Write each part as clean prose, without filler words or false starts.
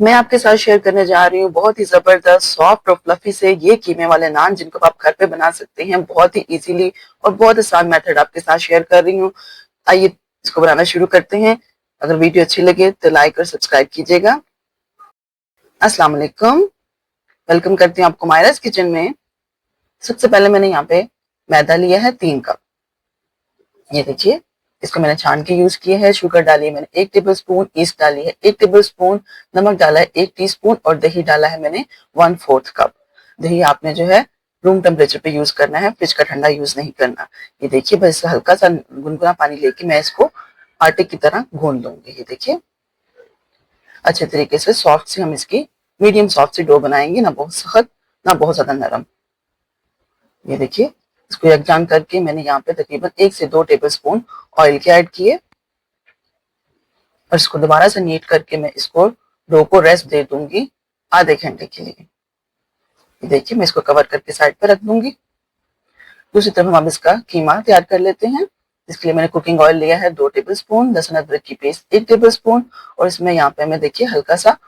मैं आपके साथ शेयर करने जा रही हूँ बहुत ही जबरदस्त सॉफ्ट और फ्लफी से ये कीमे वाले नान जिनको आप घर पे बना सकते हैं बहुत ही इजीली और बहुत आसान मेथड आपके साथ शेयर कर रही हूँ। आइए इसको बनाना शुरू करते हैं। अगर वीडियो अच्छी लगे तो लाइक और सब्सक्राइब कीजिएगा। अस्सलाम वालेकुम, वेलकम करती हूँ आपको मायराज किचन में। सबसे पहले मैंने यहाँ पे मैदा लिया है 3 कप। ये देखिए, इसको मैंने छान के यूज किया है। शुगर डाली है मैंने 1 टेबलस्पून, ईस्ट डाली है 1 टेबलस्पून, नमक डाला है 1 टीस्पून और दही डाला है मैंने 1/4 कप। दही आपने जो है रूम टेम्परेचर पे यूज करना है, फ्रिज का ठंडा यूज नहीं करना। ये देखिए, बस हल्का सा गुनगुना पानी लेके मैं इसको आटे की तरह गूंद लूंगी। ये देखिए, अच्छे तरीके से सॉफ्ट से हम इसकी मीडियम सॉफ्ट सी डो बनाएंगे, ना बहुत सख्त ना बहुत ज्यादा नरम। ये देखिए, इसको यकजान करके मैंने यहाँ पे तकरीबन 1 से 2 टेबलस्पून ऑयल के ऐड किए और इसको दोबारा से नीट करके मैं इसको डो को रेस्ट दे दूंगी आधे घंटे के लिए। ये देखिए, मैं इसको कवर करके साइड पे रख दूंगी। दूसरी तरफ हम अब इसका कीमा तैयार कर लेते हैं। इसके लिए मैंने कुकिंग ऑयल लिया है 2 टेबलस्पून, लहसुन अदरक की पेस्ट 1 टेबलस्पून और इसमें यहाँ पे मैं देखिए हल्का सा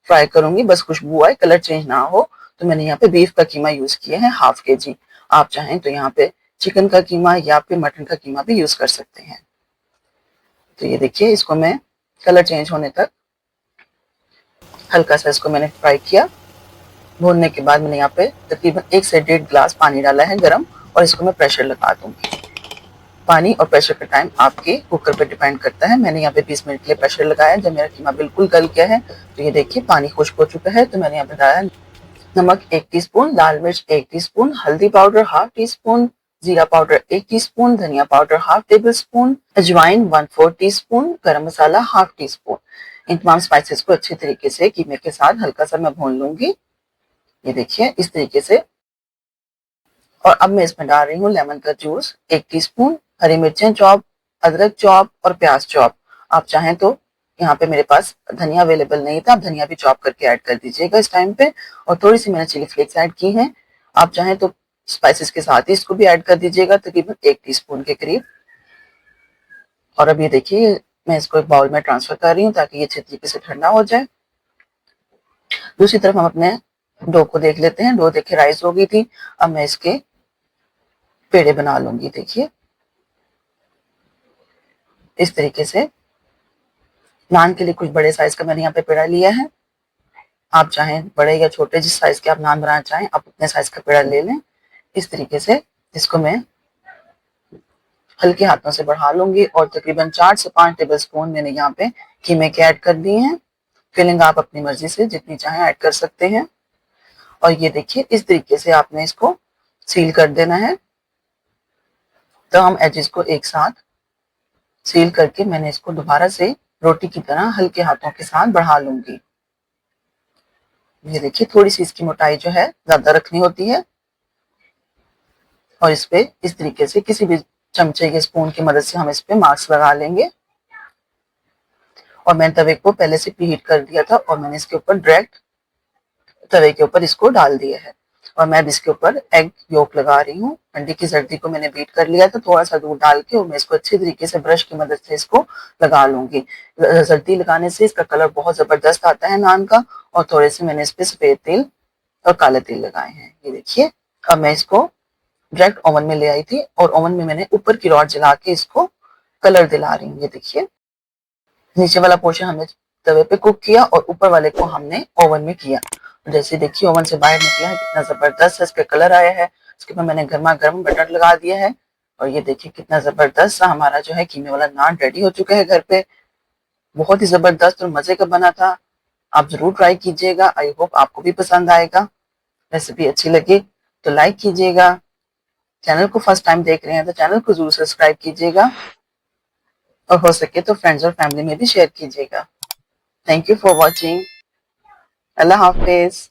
फ्राई करूंगी, बस खुशबू आए, कलर चेंज ना हो। तो मैंने यहाँ पे बीफ का कीमा यूज किया है ½ kg। आप चाहें तो यहाँ पे चिकन का कीमा या फिर मटन का कीमा भी यूज कर सकते हैं। तो ये देखिए, इसको मैं कलर चेंज होने तक हल्का सा इसको मैंने फ्राई किया। भूनने के बाद मैंने यहाँ पे तकरीबन 1 से 1.5 गिलास पानी डाला है गरम और इसको मैं प्रेशर लगा दूंगी। पानी और प्रेशर का टाइम आपके कुकर पर डिपेंड करता है। मैंने यहाँ पे 20 मिनट के लिए प्रेशर लगाया। जब मेरा कीमा बिल्कुल गल गया है तो ये देखिए पानी खुश्क हो चुका है। तो मैंने यहाँ पे डाला नमक 1 टीस्पून, लाल मिर्च 1 टीस्पून, हल्दी पाउडर ½ टीस्पून, जीरा पाउडर 1 टीस्पून, धनिया पाउडर ½ टेबलस्पून, अजवाइन 1/4 टीस्पून, गरम मसाला ½ टीस्पून। इन तमाम स्पाइसेस को अच्छे तरीके से कीमे के साथ हल्का सा मैं भून लूंगी। ये देखिए, इस तरीके से। और अब मैं इसमें डाल रही हूँ लेमन का जूस 1 टीस्पून, हरी मिर्चें चॉप, अदरक चॉप और प्याज चॉप। आप चाहें तो यहाँ पे मेरे पास धनिया अवेलेबल नहीं था, आप धनिया भी चॉप करके ऐड कर दीजिएगा इस टाइम पे। और थोड़ी सी मैंने चिली फ्लेक्स ऐड की है। आप चाहें तो स्पाइसेस के साथ ही इसको भी ऐड कर दीजिएगा, तकरीबन 1 टीस्पून के करीब। और अब ये देखिए, मैं इसको एक बाउल में ट्रांसफर कर रही हूँ ताकि ये अच्छे तरीके से ठंडा हो जाए। दूसरी तरफ हम अपने डो को देख लेते हैं। डो देखिए राइस हो गई थी। अब मैं इसके पेड़े बना लूंगी। देखिए, इस तरीके से नान के लिए कुछ बड़े साइज का मैंने यहाँ पे पेड़ा लिया है। आप चाहें बड़े या छोटे, जिस साइज के आप नान बनाना चाहें आप उतने साइज का पेड़ा ले लें। इस तरीके से इसको मैं हल्के हाथों से बढ़ा लूंगी और तकरीबन 4 से 5 टेबलस्पून मैंने यहाँ पे कीमे के ऐड कर दिए हैं। फिलिंग आप अपनी मर्जी से जितनी चाहें ऐड कर सकते हैं। और ये देखिए, इस तरीके से आपने इसको सील कर देना है। तो हम एजेस को एक साथ सील करके मैंने इसको दोबारा से रोटी की तरह हल्के हाथों के साथ बढ़ा लूंगी। ये देखिए, थोड़ी सी इसकी मोटाई जो है ज्यादा रखनी होती है। और इस पे इस तरीके से किसी भी चमचे या स्पून की मदद से हम इस पे मार्क्स लगा लेंगे। और मैंने तवे को पहले से प्रीहीट कर दिया था और मैंने इसके ऊपर डायरेक्ट तवे के ऊपर इसको डाल दिया है। और मैं अब इसके ऊपर एग योक लगा रही हूँ। अंडे की जर्दी को मैंने बीट कर लिया था थोड़ा सा दूध डाल के, और मैं इसको अच्छे तरीके से ब्रश की मदद से इसको लगा लूंगी। जर्दी लगाने से इसका कलर बहुत जबरदस्त आता है नान का। और थोड़े से मैंने इस पे सफेद तिल और काले तिल लगाए हैं। ये देखिए, अब मैं इसको डायरेक्ट ओवन में ले आई थी और ओवन में मैंने ऊपर की रॉड जला के इसको कलर दिला रही हूँ। ये देखिए, नीचे वाला पोर्शन हमने तवे पे कुक किया और ऊपर वाले को हमने ओवन में किया। जैसे देखिए ओवन से बाहर निकला है, कितना जबरदस्त इसका कलर आया है। इसके ऊपर मैंने गर्मा गर्म बटर लगा दिया है। और ये देखिए, कितना जबरदस्त सा हमारा जो है कीमे वाला नान रेडी हो चुका है घर पे। बहुत ही जबरदस्त और मजे का बना था। आप जरूर ट्राई कीजिएगा। आई होप आपको भी पसंद आएगा। रेसिपी अच्छी लगे तो लाइक कीजिएगा। चैनल को फर्स्ट टाइम देख रहे हैं तो चैनल को जरूर सब्सक्राइब कीजिएगा और हो सके तो फ्रेंड्स और फैमिली में भी शेयर कीजिएगा। Thank you for watching. Allah Hafiz.